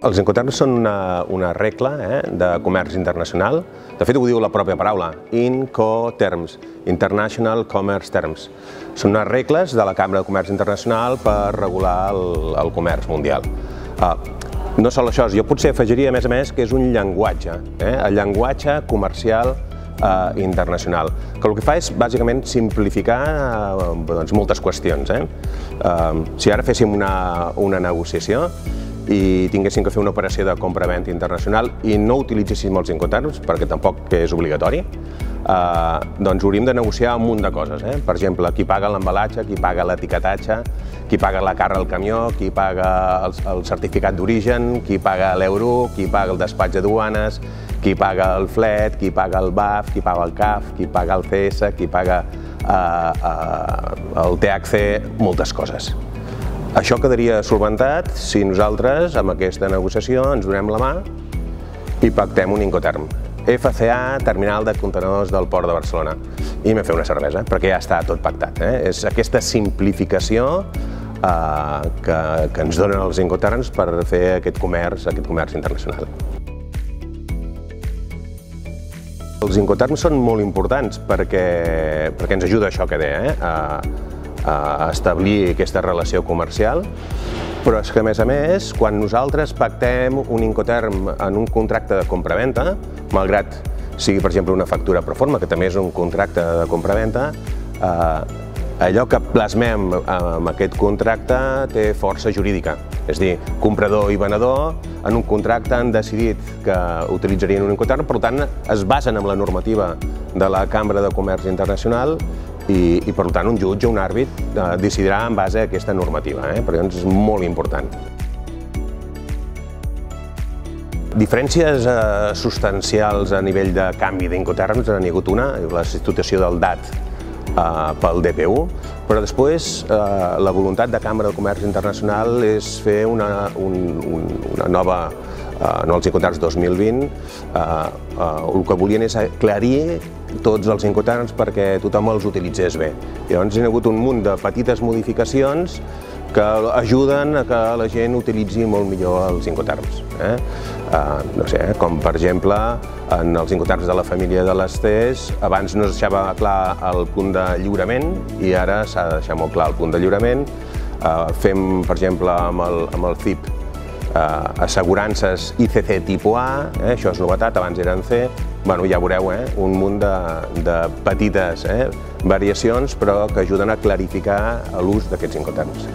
Els Incoterms són una regla de comerç internacional. De fet, ho diu la pròpia paraula, Incoterms, International Commerce Terms. Són unes regles de la Cambra de Comerç Internacional per regular el comerç mundial. No sol això, jo potser afegiria, a més, que és un llenguatge, el llenguatge comercial internacional, que el que fa és bàsicament simplificar moltes qüestions. Si ara féssim una negociació i tinguéssim que fer una operació de compra-venda internacional i no utilitzéssim els Incoterms, perquè tampoc és obligatori, doncs hauríem de negociar un munt de coses. Per exemple, qui paga l'embalatge, qui paga l'etiquetatge, qui paga la càrrega al camió, qui paga el certificat d'origen, qui paga l'euro, qui paga el despatx de duanes, qui paga el flet, qui paga el BAF, qui paga el CAF, qui paga el CS, qui paga el THC, moltes coses. Això quedaria solventat si nosaltres, amb aquesta negociació, ens donem la mà i pactem un Incoterm. FCA, Terminal de Contenidors del Port de Barcelona. I m'he fet una cervesa, perquè ja està tot pactat. És aquesta simplificació que ens donen els Incoterms per fer aquest comerç internacional. Els Incoterms són molt importants perquè ens ajuda això que deia, a establir aquesta relació comercial, però és que, a més, quan nosaltres pactem un Incoterm en un contracte de compra-venda, malgrat sigui, per exemple, una factura pro forma, que també és un contracte de compra-venda, allò que plasmem amb aquest contracte té força jurídica. És a dir, comprador i venedor en un contracte han decidit que utilitzarien un Incoterm, per tant, es basen en la normativa de la Cambra de Comerç Internacional i per tant, un jutge o un àrbit decidirà en base a aquesta normativa. Per tant, és molt important. Diferències substancials a nivell de canvi d'Incoterms n'hi ha hagut una, la substitució del DAT pel DPU, però després la voluntat de Cambra de Comerç Internacional és fer una nova, no els Incoterms 2020, el que volien és aclarir tots els Incoterms perquè tothom els utilitzés bé. Llavors hi ha hagut un munt de petites modificacions que ajuden a que la gent utilitzi molt millor els Incoterms. No sé, com per exemple en els Incoterms de la família de les Cs, abans no es deixava clar el punt de lliurament i ara s'ha de deixar molt clar el punt de lliurament. Fem, per exemple, amb el CIP, assegurances ICC tipus A, això és novetat, abans eren C. Bueno, ja veureu, un munt de petites variacions, però que ajuden a clarificar l'ús d'aquests Incoterms.